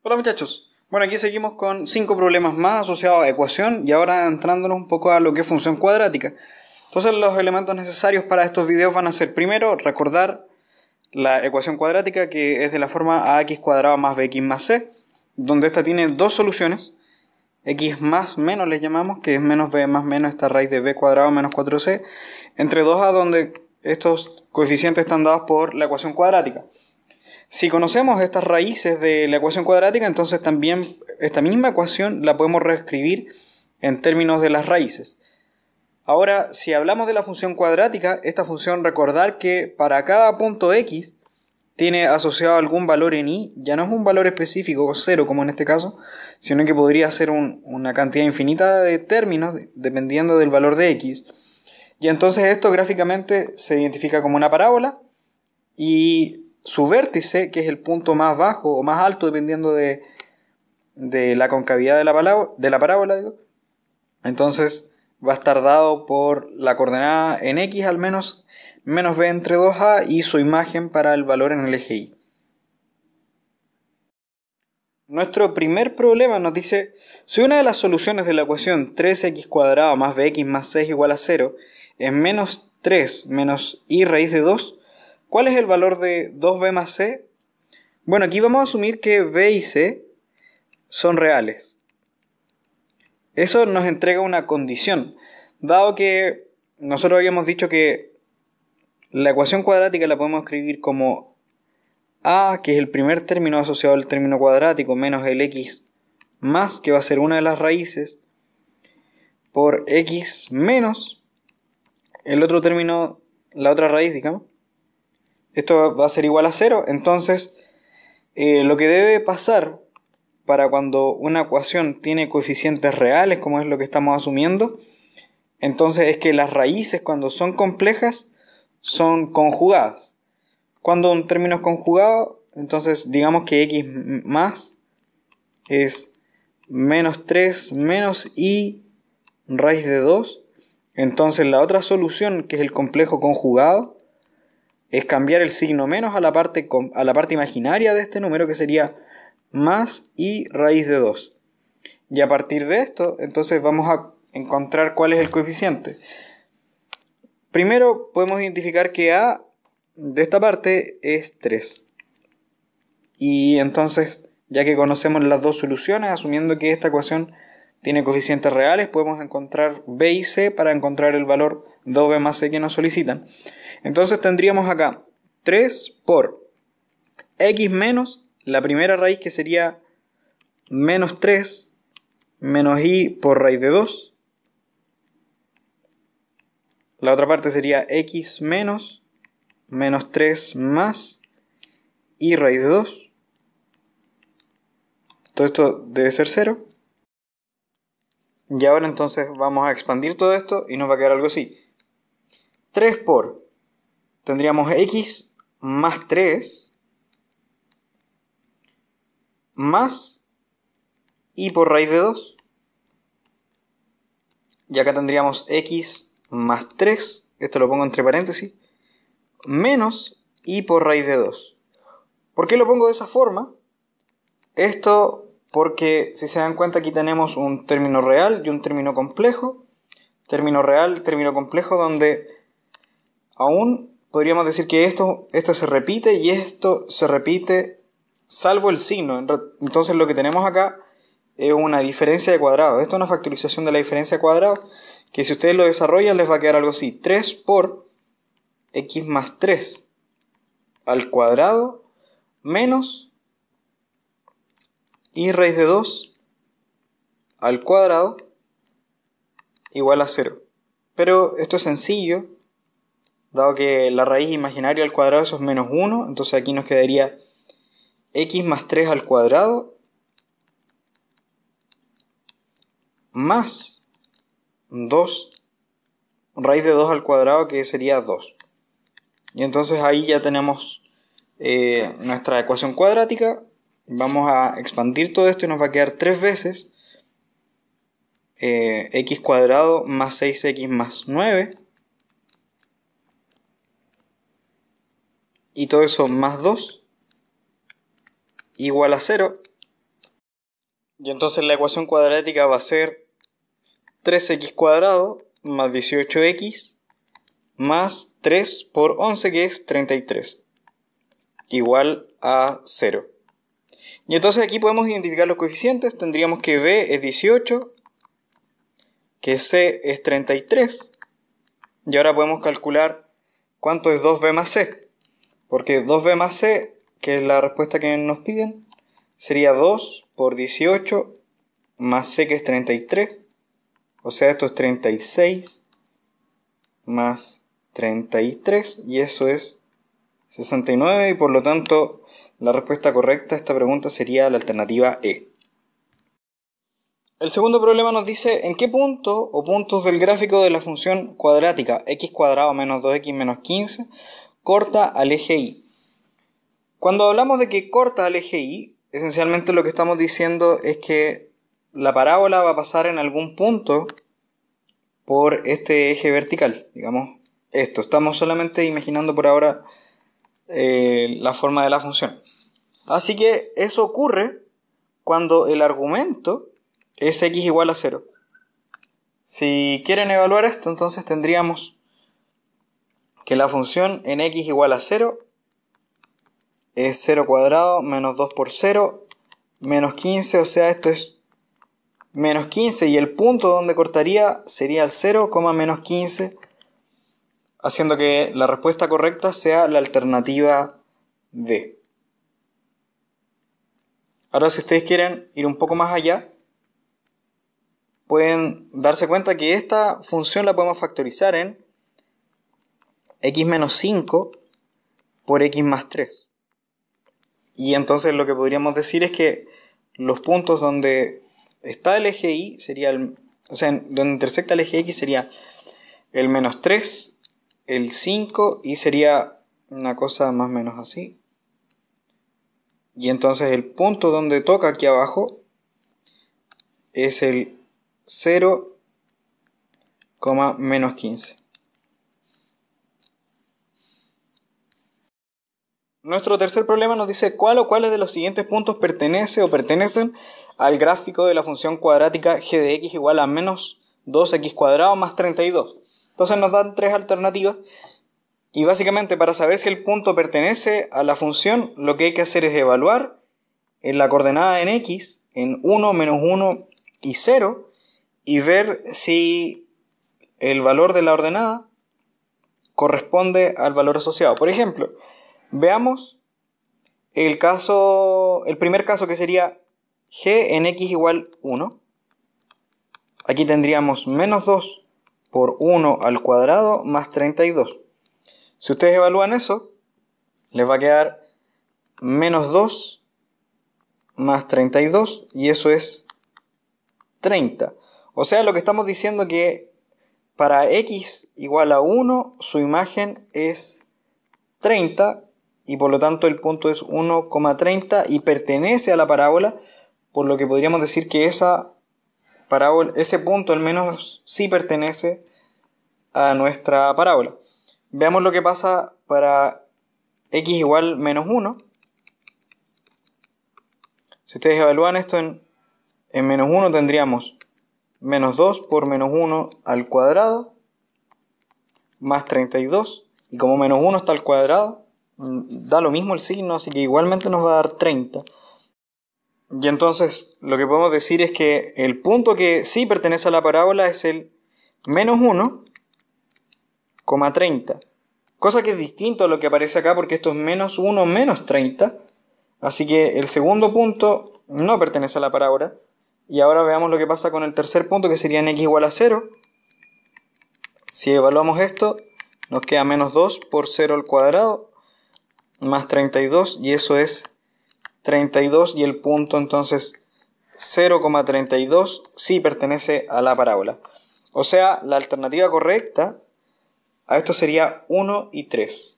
Hola muchachos, bueno, aquí seguimos con 5 problemas más asociados a ecuación y ahora entrándonos un poco a lo que es función cuadrática. Entonces los elementos necesarios para estos videos van a ser primero recordar la ecuación cuadrática, que es de la forma ax cuadrado más bx más c, donde esta tiene dos soluciones, x más menos le llamamos, que es menos b más menos esta raíz de b cuadrado menos 4c, entre 2a, donde estos coeficientes están dados por la ecuación cuadrática. Si conocemos estas raíces de la ecuación cuadrática, entonces también esta misma ecuación la podemos reescribir en términos de las raíces. Ahora, si hablamos de la función cuadrática, esta función, recordar que para cada punto x tiene asociado algún valor en y, ya no es un valor específico, 0 como en este caso, sino que podría ser una cantidad infinita de términos dependiendo del valor de x. Y entonces esto gráficamente se identifica como una parábola y su vértice, que es el punto más bajo o más alto dependiendo de la concavidad de la parábola, entonces va a estar dado por la coordenada en x al menos b entre 2a y su imagen para el valor en el eje y. Nuestro primer problema nos dice: si una de las soluciones de la ecuación 3x cuadrado más bx más c es igual a 0 es menos 3 menos y raíz de 2, ¿cuál es el valor de 2b más c? Bueno, aquí vamos a asumir que b y c son reales. Eso nos entrega una condición, dado que nosotros habíamos dicho que la ecuación cuadrática la podemos escribir como a, que es el primer término asociado al término cuadrático, menos el x más, que va a ser una de las raíces, por x menos el otro término, la otra raíz, digamos. Esto va a ser igual a 0, entonces lo que debe pasar para cuando una ecuación tiene coeficientes reales, como es lo que estamos asumiendo, entonces es que las raíces, cuando son complejas, son conjugadas. Cuando un término es conjugado, entonces digamos que x más es menos 3 menos y raíz de 2. Entonces la otra solución, que es el complejo conjugado, es cambiar el signo menos a la parte imaginaria de este número, que sería más y raíz de 2. Y a partir de esto, entonces vamos a encontrar cuál es el coeficiente. Primero podemos identificar que a de esta parte es 3. Y entonces, ya que conocemos las dos soluciones, asumiendo que esta ecuación tiene coeficientes reales, podemos encontrar b y c para encontrar el valor 2b más c que nos solicitan. Entonces tendríamos acá 3 por x menos la primera raíz, que sería menos 3 menos y por raíz de 2. La otra parte sería x menos 3 más y raíz de 2. Todo esto debe ser 0. Y ahora entonces vamos a expandir todo esto y nos va a quedar algo así. 3 por, tendríamos x más 3 más y por raíz de 2. Y acá tendríamos x más 3, esto lo pongo entre paréntesis, menos y por raíz de 2. ¿Por qué lo pongo de esa forma? Esto porque, si se dan cuenta, aquí tenemos un término real y un término complejo. Término real, término complejo, donde aún podríamos decir que esto se repite y esto se repite salvo el signo. Entonces lo que tenemos acá es una diferencia de cuadrado. Esto es una factorización de la diferencia de cuadrado, que si ustedes lo desarrollan les va a quedar algo así: 3 por x más 3 al cuadrado menos y raíz de 2 al cuadrado igual a 0. Pero esto es sencillo, dado que la raíz imaginaria al cuadrado, eso es menos 1, entonces aquí nos quedaría x más 3 al cuadrado más 2 raíz de 2 al cuadrado, que sería 2. Y entonces ahí ya tenemos nuestra ecuación cuadrática. Vamos a expandir todo esto y nos va a quedar 3 veces x cuadrado más 6x más 9. Y todo eso más 2 igual a 0. Y entonces la ecuación cuadrática va a ser 3x cuadrado más 18x más 3 por 11, que es 33, igual a 0. Y entonces aquí podemos identificar los coeficientes. Tendríamos que b es 18, que c es 33. Y ahora podemos calcular cuánto es 2b más c. Porque 2b más c, que es la respuesta que nos piden, sería 2 por 18 más c, que es 33. O sea, esto es 36 más 33. Y eso es 69. Y por lo tanto, la respuesta correcta a esta pregunta sería la alternativa E. El segundo problema nos dice en qué punto o puntos del gráfico de la función cuadrática x cuadrado menos 2x menos 15 corta al eje Y. Cuando hablamos de que corta al eje Y, esencialmente lo que estamos diciendo es que la parábola va a pasar en algún punto por este eje vertical, digamos esto. Estamos solamente imaginando por ahora la forma de la función. Así que eso ocurre cuando el argumento es x igual a 0. Si quieren evaluar esto, entonces tendríamos que la función en x igual a 0 es 0 cuadrado menos 2 por 0 menos 15, o sea, esto es menos 15, y el punto donde cortaría sería el 0, menos 15, haciendo que la respuesta correcta sea la alternativa D. Ahora, si ustedes quieren ir un poco más allá, pueden darse cuenta que esta función la podemos factorizar en x menos 5 por x más 3. Y entonces lo que podríamos decir es que los puntos donde está el eje Y sería donde intersecta el eje X sería el menos 3, el 5, y sería una cosa más o menos así. Y entonces el punto donde toca aquí abajo es el 0, menos 15. Nuestro tercer problema nos dice cuál o cuáles de los siguientes puntos pertenecen al gráfico de la función cuadrática g de x igual a menos 2x cuadrado más 32. Entonces nos dan tres alternativas, y básicamente para saber si el punto pertenece a la función, lo que hay que hacer es evaluar en la coordenada en x, en 1, menos 1 y 0, y ver si el valor de la ordenada corresponde al valor asociado. Por ejemplo, veamos el primer caso, que sería g en x igual 1. Aquí tendríamos menos 2 por 1 al cuadrado más 32. Si ustedes evalúan eso, les va a quedar menos 2 más 32, y eso es 30. O sea, lo que estamos diciendo que para x igual a 1, su imagen es 30, y por lo tanto el punto es 1,30 y pertenece a la parábola, por lo que podríamos decir que ese punto al menos sí pertenece a nuestra parábola. Veamos lo que pasa para x igual menos 1. Si ustedes evalúan esto en menos 1, tendríamos menos 2 por menos 1 al cuadrado más 32, y como menos 1 está al cuadrado, da lo mismo el signo, así que igualmente nos va a dar 30. Y entonces lo que podemos decir es que el punto que sí pertenece a la parábola es el menos 1,30, cosa que es distinto a lo que aparece acá, porque esto es menos 1 menos 30, así que el segundo punto no pertenece a la parábola. Y ahora veamos lo que pasa con el tercer punto, que sería en x igual a 0. Si evaluamos esto, nos queda menos 2 por 0 al cuadrado más 32, y eso es 32, y el punto entonces 0,32 sí pertenece a la parábola. O sea, la alternativa correcta a esto sería 1 y 3.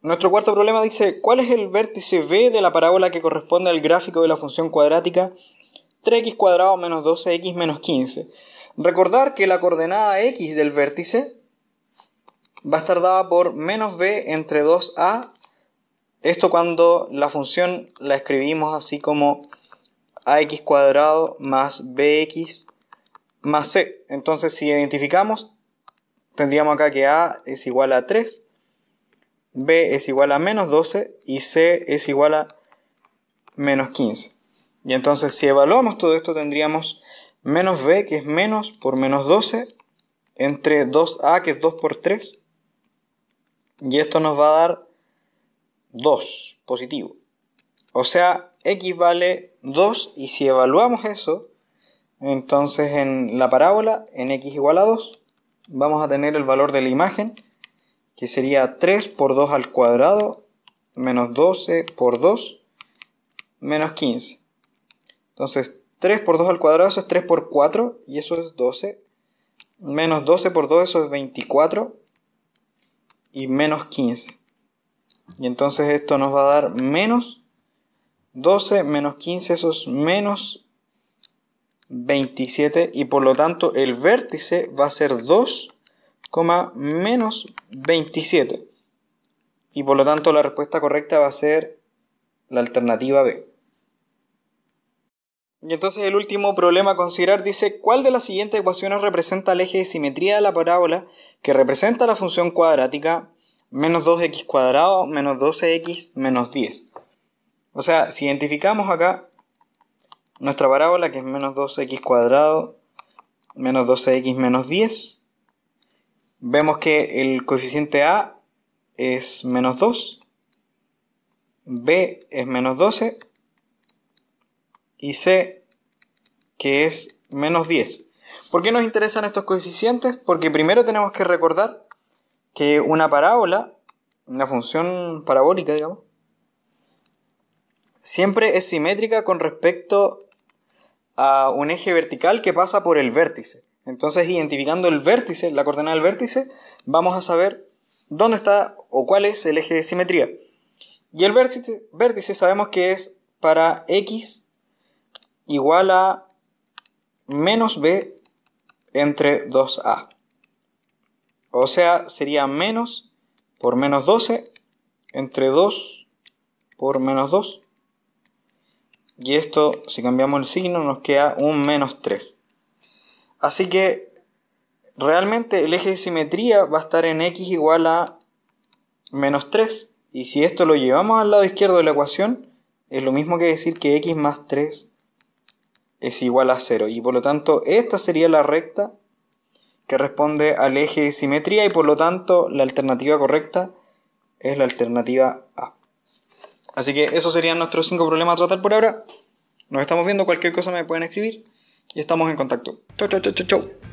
Nuestro cuarto problema dice, ¿cuál es el vértice B de la parábola que corresponde al gráfico de la función cuadrática 3x cuadrado menos 12x menos 15? Recordar que la coordenada x del vértice va a estar dada por menos b entre 2a Esto cuando la función la escribimos así como ax cuadrado más bx más c. Entonces si identificamos, tendríamos acá que a es igual a 3, b es igual a menos 12 y c es igual a menos 15. Y entonces si evaluamos todo esto tendríamos menos b, que es menos por menos 12, entre 2a, que es 2 por 3. Y esto nos va a dar 2 positivo. O sea, x vale 2, y si evaluamos eso, entonces en la parábola, en x igual a 2, vamos a tener el valor de la imagen, que sería 3 por 2 al cuadrado, menos 12 por 2, menos 15. Entonces 3 por 2 al cuadrado, eso es 3 por 4, y eso es 12. Menos 12 por 2, eso es 24. Y menos 15. Y entonces esto nos va a dar menos 12 menos 15, eso es menos 27. Y por lo tanto el vértice va a ser 2, menos 27. Y por lo tanto la respuesta correcta va a ser la alternativa B. Y entonces el último problema a considerar dice: ¿cuál de las siguientes ecuaciones representa el eje de simetría de la parábola que representa la función cuadrática menos 2x cuadrado menos 12x menos 10? O sea, si identificamos acá nuestra parábola, que es menos 2x cuadrado menos 12x menos 10, vemos que el coeficiente a es menos 2, b es menos 12 y c, que es menos 10. ¿Por qué nos interesan estos coeficientes? Porque primero tenemos que recordar que una parábola, una función parabólica, digamos, siempre es simétrica con respecto a un eje vertical que pasa por el vértice. Entonces, identificando el vértice, la coordenada del vértice, vamos a saber dónde está o cuál es el eje de simetría. Y el vértice sabemos que es para x igual a menos b entre 2a. O sea, sería menos por menos 12 entre 2 por menos 2. Y esto, si cambiamos el signo, nos queda un menos 3. Así que realmente el eje de simetría va a estar en x igual a menos 3. Y si esto lo llevamos al lado izquierdo de la ecuación, es lo mismo que decir que x más 3 es igual a 0. Y por lo tanto, esta sería la recta que responde al eje de simetría, y por lo tanto la alternativa correcta es la alternativa A. Así que esos serían nuestros 5 problemas a tratar por ahora. Nos estamos viendo, cualquier cosa me pueden escribir y estamos en contacto. Chau, chau, chau, chau, chau.